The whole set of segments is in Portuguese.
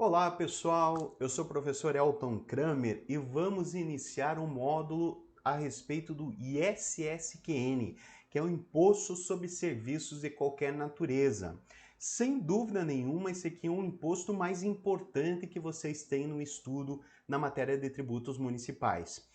Olá pessoal, eu sou o professor Elton Kramer e vamos iniciar um módulo a respeito do ISSQN, que é o Imposto sobre Serviços de Qualquer Natureza. Sem dúvida nenhuma, esse aqui é um imposto mais importante que vocês têm no estudo na matéria de tributos municipais.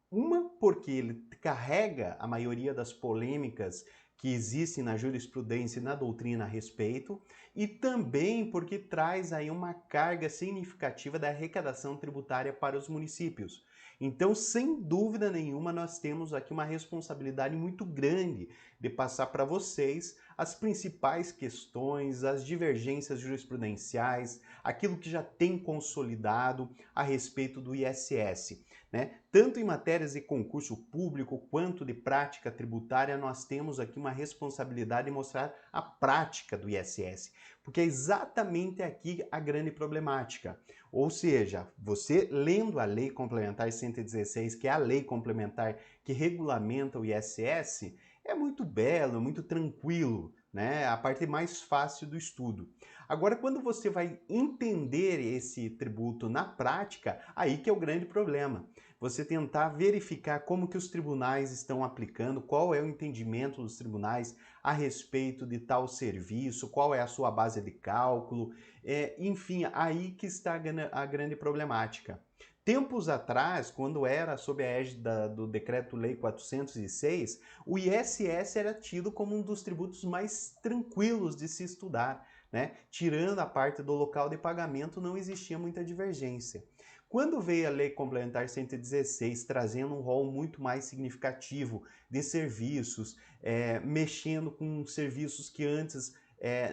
Uma, porque ele carrega a maioria das polêmicas que existem na jurisprudência e na doutrina a respeito, e também porque traz aí uma carga significativa da arrecadação tributária para os municípios. Então, sem dúvida nenhuma, nós temos aqui uma responsabilidade muito grande de passar para vocês as principais questões, as divergências jurisprudenciais, aquilo que já tem consolidado a respeito do ISS, né? Tanto em matérias de concurso público quanto de prática tributária, nós temos aqui uma responsabilidade de mostrar a prática do ISS, porque é exatamente aqui a grande problemática. Ou seja, você lendo a Lei Complementar 116, que é a lei complementar que regulamenta o ISS, é muito belo, é muito tranquilo, né? A parte mais fácil do estudo. Agora, quando você vai entender esse tributo na prática, aí que é o grande problema. Você tentar verificar como que os tribunais estão aplicando, qual é o entendimento dos tribunais a respeito de tal serviço, qual é a sua base de cálculo, enfim, aí que está a grande problemática. Tempos atrás, quando era sob a égide do Decreto-Lei 406, o ISS era tido como um dos tributos mais tranquilos de se estudar, né? Tirando a parte do local de pagamento, não existia muita divergência. Quando veio a Lei Complementar 116, trazendo um rol muito mais significativo de serviços, mexendo com serviços que antes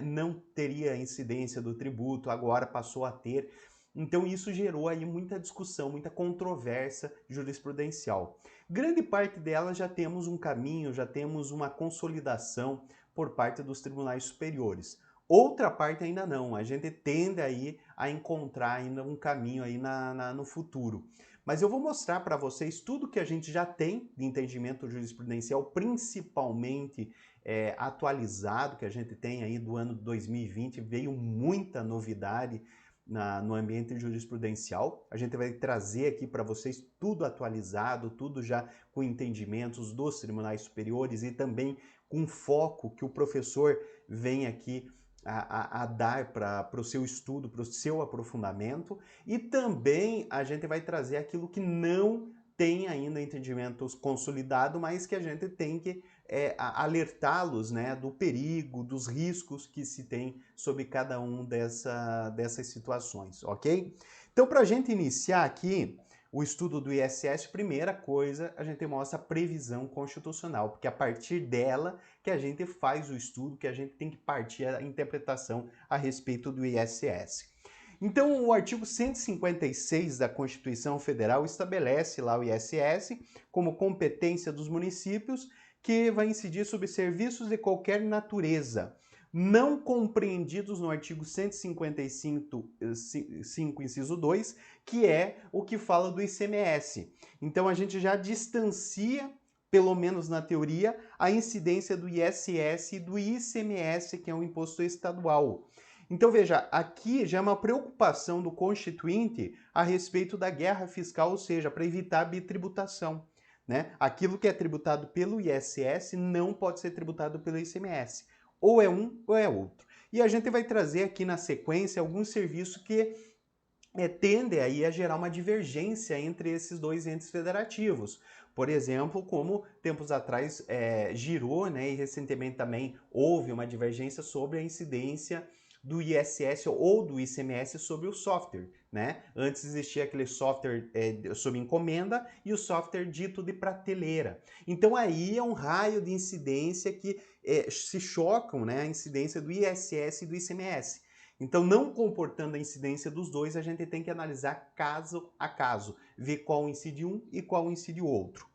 não teria incidência do tributo, agora passou a ter. Então isso gerou aí muita discussão, muita controvérsia jurisprudencial. Grande parte dela já temos um caminho, já temos uma consolidação por parte dos tribunais superiores. Outra parte ainda não, a gente tende aí a encontrar ainda um caminho aí no futuro. Mas eu vou mostrar para vocês tudo que a gente já tem de entendimento jurisprudencial, principalmente atualizado, que a gente tem aí do ano 2020, veio muita novidade no ambiente jurisprudencial. A gente vai trazer aqui para vocês tudo atualizado, tudo já com entendimentos dos tribunais superiores e também com foco que o professor vem aqui a dar para o seu estudo, para o seu aprofundamento, e também a gente vai trazer aquilo que não tem ainda entendimentos consolidado, mas que a gente tem que alertá-los, né, do perigo, dos riscos que se tem sobre cada um dessas situações, ok? Então, para a gente iniciar aqui o estudo do ISS, primeira coisa, a gente mostra a previsão constitucional, porque a partir dela que a gente faz o estudo, que a gente tem que partir a interpretação a respeito do ISS. Então, o artigo 156 da Constituição Federal estabelece lá o ISS como competência dos municípios, que vai incidir sobre serviços de qualquer natureza, não compreendidos no artigo 155, inciso 2, que é o que fala do ICMS. Então a gente já distancia, pelo menos na teoria, a incidência do ISS e do ICMS, que é um imposto estadual. Então veja, aqui já é uma preocupação do Constituinte a respeito da guerra fiscal, ou seja, para evitar a bitributação, né? Aquilo que é tributado pelo ISS não pode ser tributado pelo ICMS. Ou é um ou é outro. E a gente vai trazer aqui na sequência alguns serviços que tendem aí a gerar uma divergência entre esses dois entes federativos. Por exemplo, como tempos atrás girou, né, e recentemente também houve uma divergência sobre a incidência do ISS ou do ICMS sobre o software, né? Antes existia aquele software sob encomenda e o software dito de prateleira. Então aí é um raio de incidência que se chocam, né, a incidência do ISS e do ICMS. Então, não comportando a incidência dos dois, a gente tem que analisar caso a caso, ver qual incide um e qual incide o outro.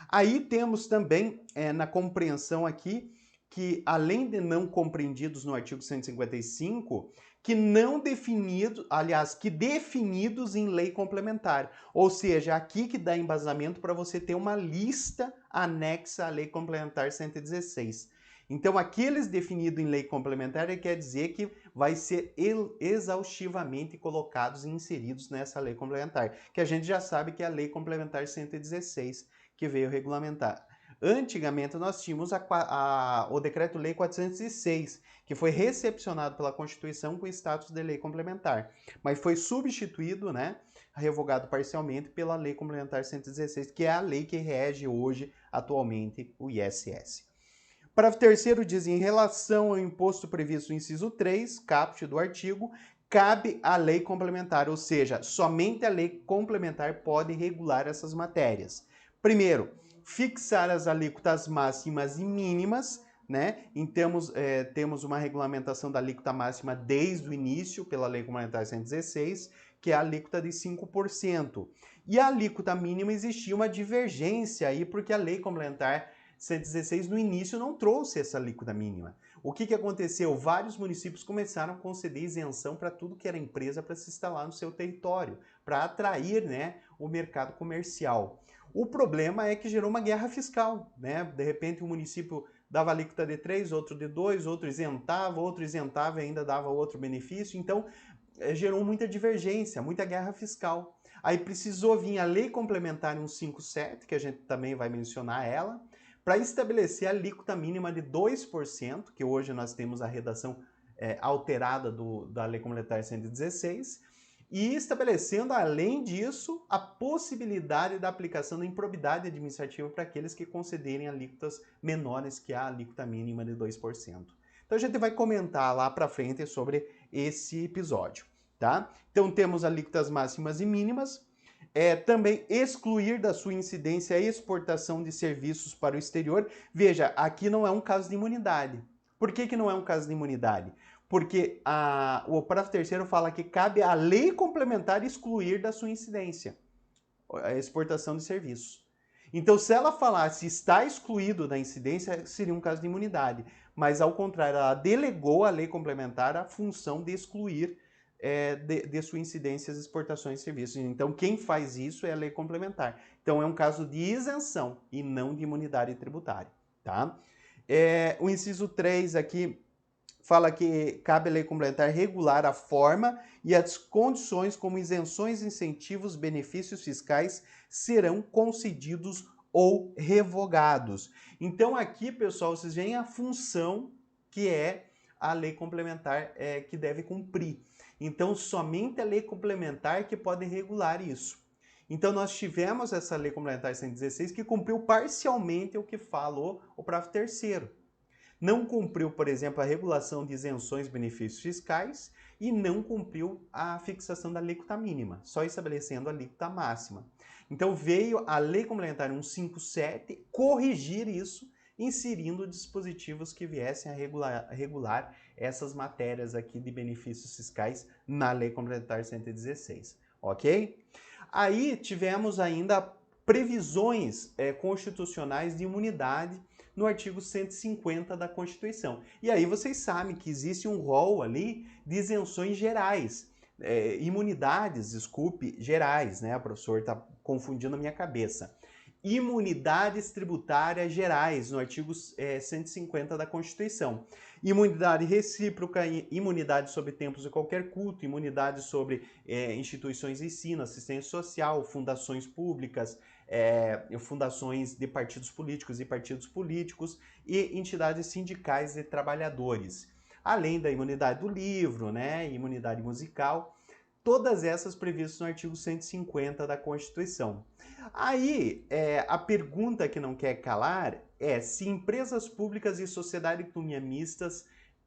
Aí temos também na compreensão aqui que, além de não compreendidos no artigo 155, que não definidos, aliás, que definidos em lei complementar. Ou seja, aqui que dá embasamento para você ter uma lista anexa à lei complementar 116. Então, aqueles definidos em lei complementar quer dizer que vai ser exaustivamente colocados e inseridos nessa lei complementar, que a gente já sabe que é a Lei Complementar 116, que veio regulamentar. Antigamente, nós tínhamos o Decreto-Lei 406, que foi recepcionado pela Constituição com status de lei complementar, mas foi substituído, né, revogado parcialmente pela Lei Complementar 116, que é a lei que rege hoje, atualmente, o ISS. Parágrafo 3º diz, em relação ao imposto previsto no inciso 3, caput do artigo, cabe à lei complementar, ou seja, somente a lei complementar pode regular essas matérias. Primeiro, fixar as alíquotas máximas e mínimas, né? Temos uma regulamentação da alíquota máxima desde o início, pela Lei Complementar 116, que é a alíquota de 5%. E a alíquota mínima existia uma divergência aí, porque a Lei Complementar 116 no início não trouxe essa alíquota mínima. O que aconteceu? Vários municípios começaram a conceder isenção para tudo que era empresa para se instalar no seu território, para atrair, né, o mercado comercial. O problema é que gerou uma guerra fiscal, né? De repente o município dava alíquota de 3, outro de 2, outro isentava e ainda dava outro benefício. Então, gerou muita divergência, muita guerra fiscal. Aí precisou vir a Lei Complementar 157, que a gente também vai mencionar ela, para estabelecer a alíquota mínima de 2%, que hoje nós temos a redação alterada da Lei Complementar 116, e estabelecendo, além disso, a possibilidade da aplicação da improbidade administrativa para aqueles que concederem alíquotas menores que a alíquota mínima de 2%. Então a gente vai comentar lá para frente sobre esse episódio, tá? Então temos alíquotas máximas e mínimas, também excluir da sua incidência a exportação de serviços para o exterior. Veja, aqui não é um caso de imunidade. Por que não é um caso de imunidade? Porque o parágrafo 3º fala que cabe à lei complementar excluir da sua incidência a exportação de serviços. Então, se ela falasse está excluído da incidência, seria um caso de imunidade. Mas, ao contrário, ela delegou à lei complementar a função de excluir de sua incidência as exportações de serviços. Então, quem faz isso é a lei complementar. Então, é um caso de isenção e não de imunidade tributária. Tá? O inciso 3 aqui fala que cabe à lei complementar regular a forma e as condições como isenções, incentivos, benefícios fiscais serão concedidos ou revogados. Então aqui, pessoal, vocês veem a função que é a lei complementar que deve cumprir. Então somente a lei complementar que pode regular isso. Então nós tivemos essa lei complementar 116 que cumpriu parcialmente o que falou o parágrafo 3º. Não cumpriu, por exemplo, a regulação de isenções e benefícios fiscais e não cumpriu a fixação da alíquota mínima, só estabelecendo a alíquota máxima. Então veio a Lei Complementar 157 corrigir isso, inserindo dispositivos que viessem a regular essas matérias aqui de benefícios fiscais na Lei Complementar 116, ok? Aí tivemos ainda previsões constitucionais de imunidade no artigo 150 da Constituição. E aí vocês sabem que existe um rol ali de isenções gerais, imunidades, desculpe, gerais, né? O professor está confundindo a minha cabeça. Imunidades tributárias gerais, no artigo 150 da Constituição. Imunidade recíproca, imunidade sobre tempos de qualquer culto, imunidade sobre instituições de ensino, assistência social, fundações públicas, fundações de partidos políticos e partidos políticos e entidades sindicais de trabalhadores. Além da imunidade do livro, né, imunidade musical, todas essas previstas no artigo 150 da Constituição. Aí, a pergunta que não quer calar é se empresas públicas e sociedade economia mistas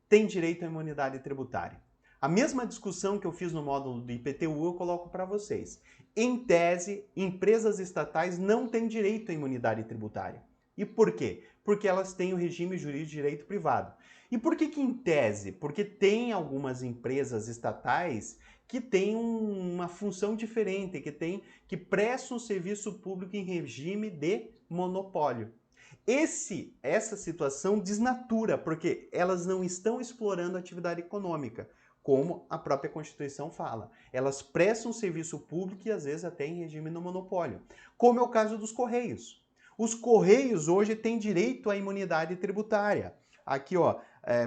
têm direito à imunidade tributária. A mesma discussão que eu fiz no módulo do IPTU eu coloco para vocês. Em tese, empresas estatais não têm direito à imunidade tributária. E por quê? Porque elas têm o regime jurídico de direito privado. E por que em tese? Porque tem algumas empresas estatais que têm uma função diferente, que prestam um serviço público em regime de monopólio. Essa situação desnatura, porque elas não estão explorando a atividade econômica, como a própria Constituição fala. Elas prestam um serviço público e às vezes até em regime de monopólio, como é o caso dos Correios. Os Correios hoje têm direito à imunidade tributária. aqui, ó,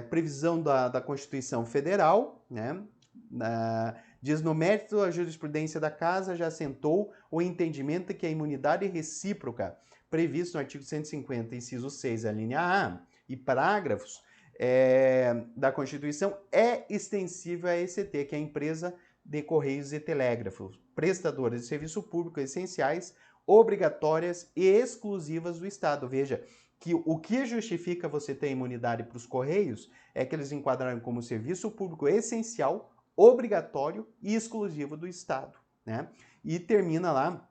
previsão da Constituição Federal, né? Diz no mérito, a jurisprudência da Casa já assentou o entendimento que a imunidade recíproca, prevista no artigo 150, inciso 6, a linha A, e parágrafos da Constituição, é extensível à ECT, que é a empresa de Correios e Telégrafos, prestadoras de serviço público essenciais, obrigatórias e exclusivas do Estado. Veja que o que justifica você ter imunidade para os Correios é que eles enquadraram como serviço público essencial, obrigatório e exclusivo do Estado, né? E termina lá,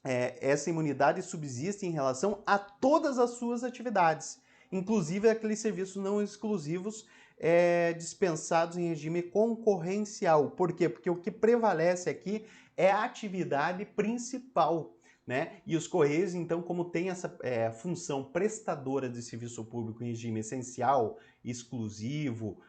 essa imunidade subsiste em relação a todas as suas atividades, inclusive aqueles serviços não exclusivos dispensados em regime concorrencial. Por quê? Porque o que prevalece aqui é a atividade principal, né? E os Correios, então, como tem essa função prestadora de serviço público em regime essencial, exclusivo,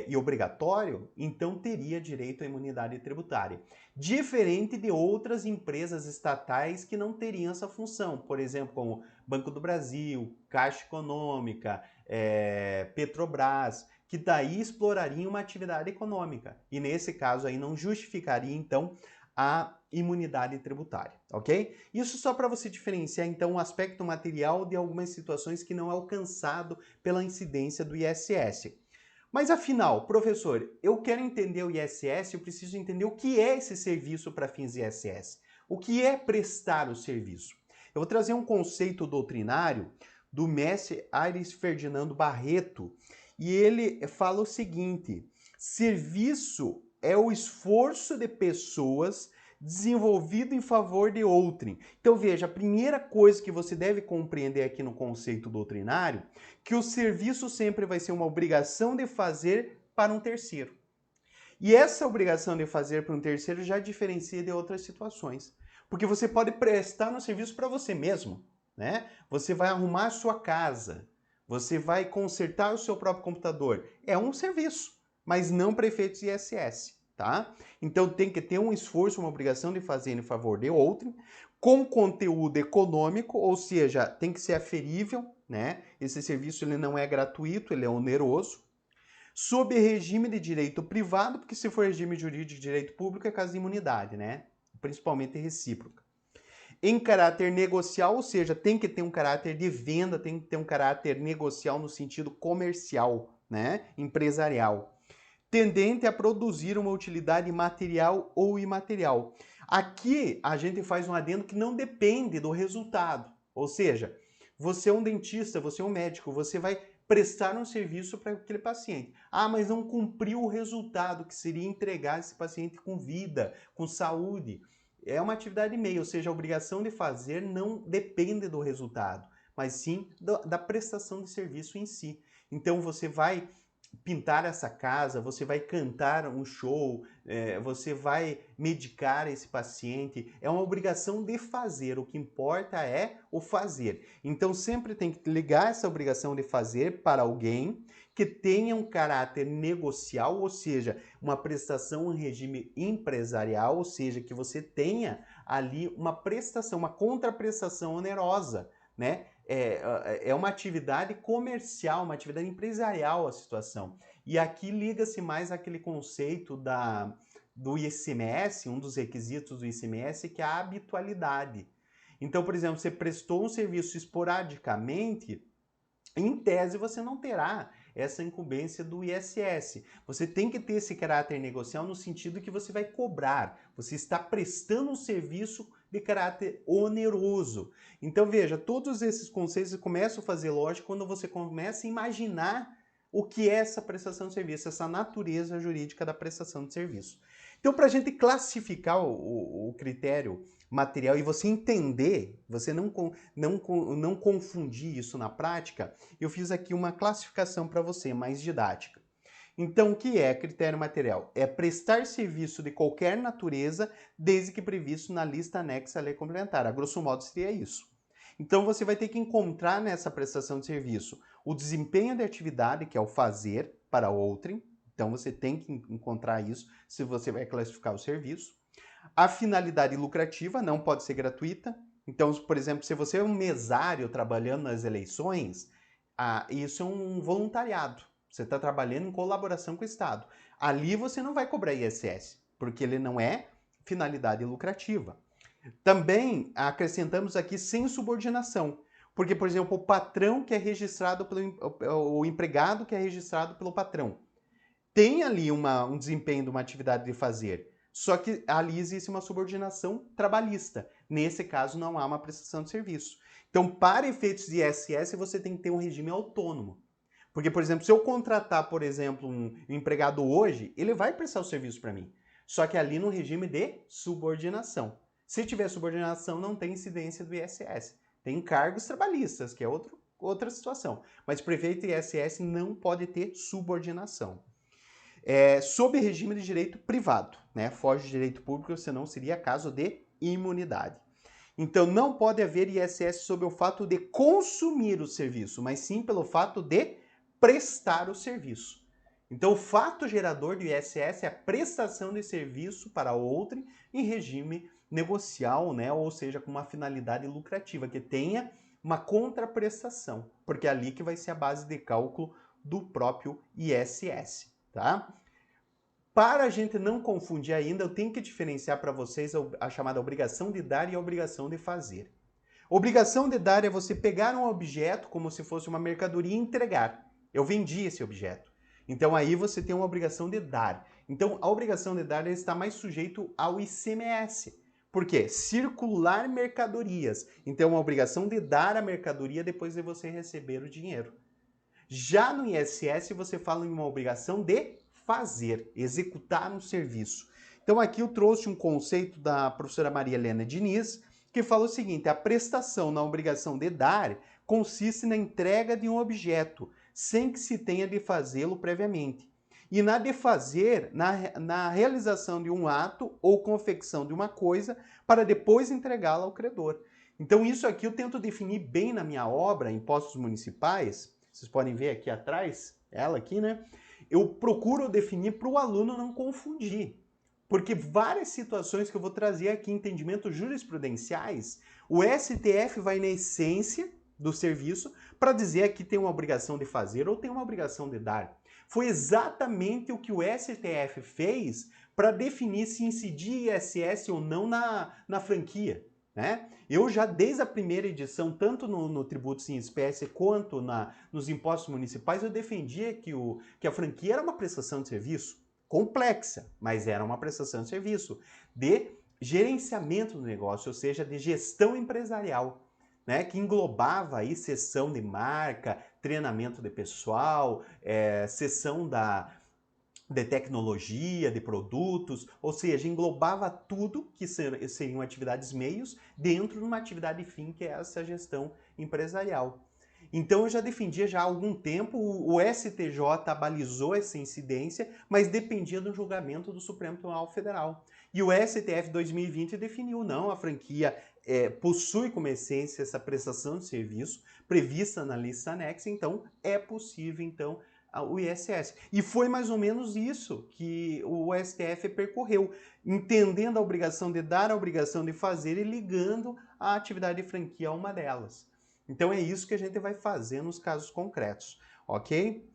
e obrigatório, então teria direito à imunidade tributária. Diferente de outras empresas estatais que não teriam essa função, por exemplo, como Banco do Brasil, Caixa Econômica, Petrobras, que daí explorariam uma atividade econômica. E nesse caso aí não justificaria, então, a imunidade tributária, ok? Isso só para você diferenciar, então, o aspecto material de algumas situações que não é alcançado pela incidência do ISS. Mas afinal, professor, eu quero entender o ISS, eu preciso entender o que é esse serviço para fins ISS. O que é prestar o serviço? Eu vou trazer um conceito doutrinário do mestre Aires Ferdinando Barreto, e ele fala o seguinte: serviço é o esforço de pessoas desenvolvido em favor de outrem. Então veja, a primeira coisa que você deve compreender aqui no conceito doutrinário, que o serviço sempre vai ser uma obrigação de fazer para um terceiro. E essa obrigação de fazer para um terceiro já diferencia de outras situações. Porque você pode prestar um serviço para você mesmo, né? Você vai arrumar a sua casa, você vai consertar o seu próprio computador. É um serviço, mas não para efeitos ISS. Tá? Então tem que ter um esforço, uma obrigação de fazer em favor de outro, com conteúdo econômico, ou seja, tem que ser aferível, né? Esse serviço ele não é gratuito, ele é oneroso, sob regime de direito privado, porque se for regime jurídico de direito público é caso de imunidade, né? Principalmente recíproca. Em caráter negocial, ou seja, tem que ter um caráter de venda, tem que ter um caráter negocial no sentido comercial, né? Empresarial, tendente a produzir uma utilidade material ou imaterial. Aqui a gente faz um adendo que não depende do resultado. Ou seja, você é um dentista, você é um médico, você vai prestar um serviço para aquele paciente. Ah, mas não cumpriu o resultado, que seria entregar esse paciente com vida, com saúde. É uma atividade meio, ou seja, a obrigação de fazer não depende do resultado, mas sim da prestação de serviço em si. Então você vai pintar essa casa, você vai cantar um show, você vai medicar esse paciente. É uma obrigação de fazer, o que importa é o fazer. Então sempre tem que ligar essa obrigação de fazer para alguém que tenha um caráter negocial, ou seja, uma prestação em regime empresarial, ou seja, que você tenha ali uma prestação, uma contraprestação onerosa, né? É uma atividade comercial, uma atividade empresarial a situação. E aqui liga-se mais àquele conceito do ICMS, um dos requisitos do ICMS, que é a habitualidade. Então, por exemplo, você prestou um serviço esporadicamente, em tese você não terá essa incumbência do ISS. Você tem que ter esse caráter negocial no sentido que você vai cobrar, você está prestando um serviço de caráter oneroso. Então veja, todos esses conceitos começam a fazer lógica quando você começa a imaginar o que é essa prestação de serviço, essa natureza jurídica da prestação de serviço. Então, para a gente classificar o critério material e você entender, você não confundir isso na prática, eu fiz aqui uma classificação para você, mais didática. Então, o que é critério material? É prestar serviço de qualquer natureza, desde que previsto na lista anexa à lei complementar. A grosso modo seria isso. Então, você vai ter que encontrar nessa prestação de serviço o desempenho da atividade, que é o fazer para outrem. Então, você tem que encontrar isso se você vai classificar o serviço. A finalidade lucrativa não pode ser gratuita. Então, por exemplo, se você é um mesário trabalhando nas eleições, Isso é um voluntariado. Você está trabalhando em colaboração com o Estado. Ali você não vai cobrar ISS, porque ele não é finalidade lucrativa. Também acrescentamos aqui sem subordinação. Porque, por exemplo, o patrão que é registrado o empregado que é registrado pelo patrão tem ali um desempenho de uma atividade de fazer. Só que ali existe uma subordinação trabalhista. Nesse caso, não há uma prestação de serviço. Então, para efeitos de ISS, você tem que ter um regime autônomo. Porque, por exemplo, se eu contratar, por exemplo, um empregado hoje, ele vai prestar o serviço para mim. Só que ali no regime de subordinação. Se tiver subordinação, não tem incidência do ISS. Tem encargos trabalhistas, que é outra situação. Mas para efeito ISS não pode ter subordinação. Sob regime de direito privado, né? Foge de direito público, senão seria caso de imunidade. Então, não pode haver ISS sob o fato de consumir o serviço, mas sim pelo fato de prestar o serviço. Então, o fato gerador do ISS é a prestação de serviço para outrem em regime negocial, né? Ou seja, com uma finalidade lucrativa, que tenha uma contraprestação, porque é ali que vai ser a base de cálculo do próprio ISS, tá? Para a gente não confundir ainda, eu tenho que diferenciar para vocês a chamada obrigação de dar e a obrigação de fazer. Obrigação de dar é você pegar um objeto como se fosse uma mercadoria e entregar. Eu vendi esse objeto. Então aí você tem uma obrigação de dar. Então a obrigação de dar está mais sujeito ao ICMS. Por quê? Circular mercadorias. Então é uma obrigação de dar a mercadoria depois de você receber o dinheiro. Já no ISS você fala em uma obrigação de fazer, executar um serviço. Então aqui eu trouxe um conceito da professora Maria Helena Diniz, que fala o seguinte: a prestação na obrigação de dar consiste na entrega de um objeto, sem que se tenha de fazê-lo previamente. E na de fazer, na realização de um ato ou confecção de uma coisa, para depois entregá-la ao credor. Então isso aqui eu tento definir bem na minha obra, Impostos Municipais. Vocês podem ver aqui atrás, ela aqui, né? Eu procuro definir para o aluno não confundir. Porque várias situações que eu vou trazer aqui, entendimentos jurisprudenciais, o STF vai na essência do serviço para dizer que tem uma obrigação de fazer ou tem uma obrigação de dar. Foi exatamente o que o STF fez para definir se incidia ISS ou não na franquia. Né? Eu já desde a primeira edição, tanto no Tributos em Espécie quanto nos impostos municipais, eu defendia que a franquia era uma prestação de serviço complexa, mas era uma prestação de serviço de gerenciamento do negócio, ou seja, de gestão empresarial, né? Que englobava aí cessão de marca, treinamento de pessoal, cessão de tecnologia, de produtos, ou seja, englobava tudo que seriam atividades meios dentro de uma atividade fim, que é essa gestão empresarial. Então eu já defendia já há algum tempo, o STJ abalizou essa incidência, mas dependia do julgamento do Supremo Tribunal Federal. E o STF 2020 definiu, não, a franquia possui como essência essa prestação de serviço prevista na lista anexa, então é possível, então, o ISS. E foi mais ou menos isso que o STF percorreu, entendendo a obrigação de dar, a obrigação de fazer e ligando a atividade de franquia a uma delas. Então é isso que a gente vai fazer nos casos concretos, ok?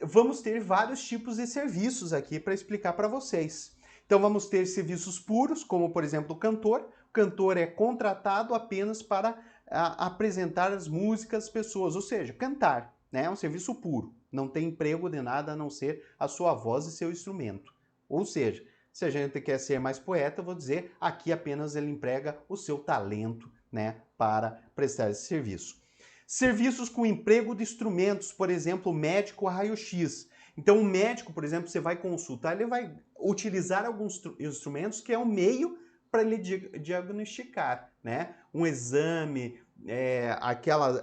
Vamos ter vários tipos de serviços aqui para explicar para vocês. Então vamos ter serviços puros, como por exemplo o cantor. O cantor é contratado apenas para apresentar as músicas às pessoas, ou seja, cantar, né? É um serviço puro. Não tem emprego de nada a não ser a sua voz e seu instrumento. Ou seja, se a gente quer ser mais poeta, eu vou dizer, aqui apenas ele emprega o seu talento, né, para prestar esse serviço. Serviços com emprego de instrumentos, por exemplo, médico raio-x. Então, o médico, por exemplo, você vai consultar, ele vai utilizar alguns instrumentos que é um meio para ele diagnosticar, né? Um exame,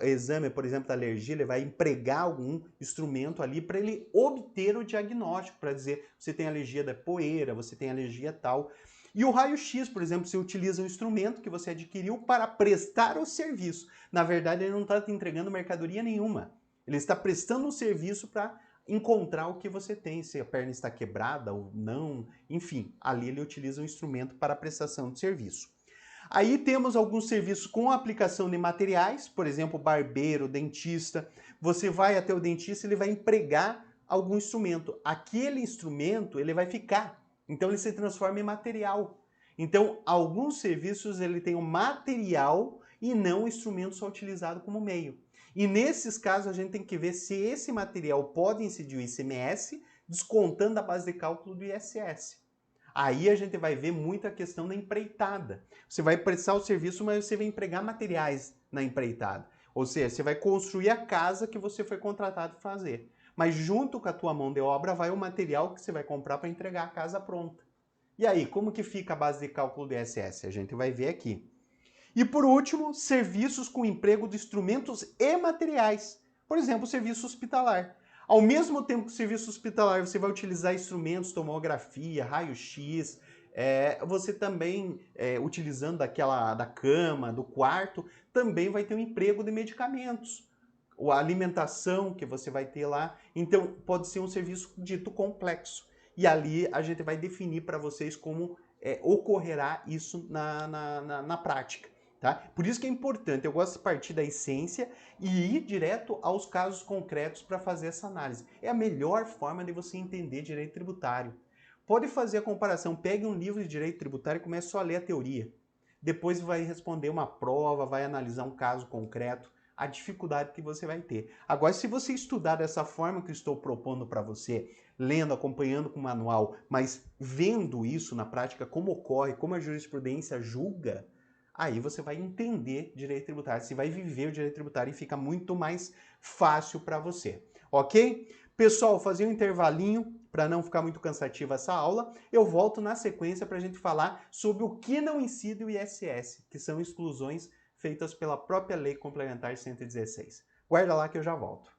exame, por exemplo, da alergia, ele vai empregar algum instrumento ali para ele obter o diagnóstico, para dizer você tem alergia da poeira, você tem alergia tal. E o raio-x, por exemplo, você utiliza um instrumento que você adquiriu para prestar o serviço. Na verdade, ele não está te entregando mercadoria nenhuma. Ele está prestando um serviço para encontrar o que você tem, se a perna está quebrada ou não, enfim, ali ele utiliza um instrumento para a prestação de serviço. Aí temos alguns serviços com aplicação de materiais, por exemplo, barbeiro, dentista. Você vai até o dentista, ele vai empregar algum instrumento. Aquele instrumento, ele vai ficar. Então ele se transforma em material. Então, alguns serviços ele tem um material e não o instrumento só utilizado como meio. E nesses casos a gente tem que ver se esse material pode incidir o ICMS, descontando a base de cálculo do ISS. Aí a gente vai ver muito a questão da empreitada. Você vai prestar o serviço, mas você vai empregar materiais na empreitada. Ou seja, você vai construir a casa que você foi contratado para fazer. Mas junto com a tua mão de obra vai o material que você vai comprar para entregar a casa pronta. E aí, como que fica a base de cálculo do ISS? A gente vai ver aqui. E por último, serviços com emprego de instrumentos e materiais. Por exemplo, serviço hospitalar. Ao mesmo tempo que o serviço hospitalar você vai utilizar instrumentos, tomografia, raio-x, você também, utilizando da cama, do quarto, também vai ter um emprego de medicamentos. A alimentação que você vai ter lá. Então, pode ser um serviço dito complexo. E ali a gente vai definir para vocês como ocorrerá isso na prática. Tá? Por isso que é importante, eu gosto de partir da essência e ir direto aos casos concretos para fazer essa análise. É a melhor forma de você entender direito tributário. Pode fazer a comparação, pegue um livro de direito tributário e comece só a ler a teoria. Depois vai responder uma prova, vai analisar um caso concreto, a dificuldade que você vai ter. Agora, se você estudar dessa forma que eu estou propondo para você, lendo, acompanhando com o manual, mas vendo isso na prática, como ocorre, como a jurisprudência julga, aí você vai entender direito tributário, você vai viver o direito tributário e fica muito mais fácil para você, ok? Pessoal, fazer um intervalinho para não ficar muito cansativa essa aula, eu volto na sequência para a gente falar sobre o que não incide o ISS, que são exclusões feitas pela própria Lei Complementar 116. Guarda lá que eu já volto.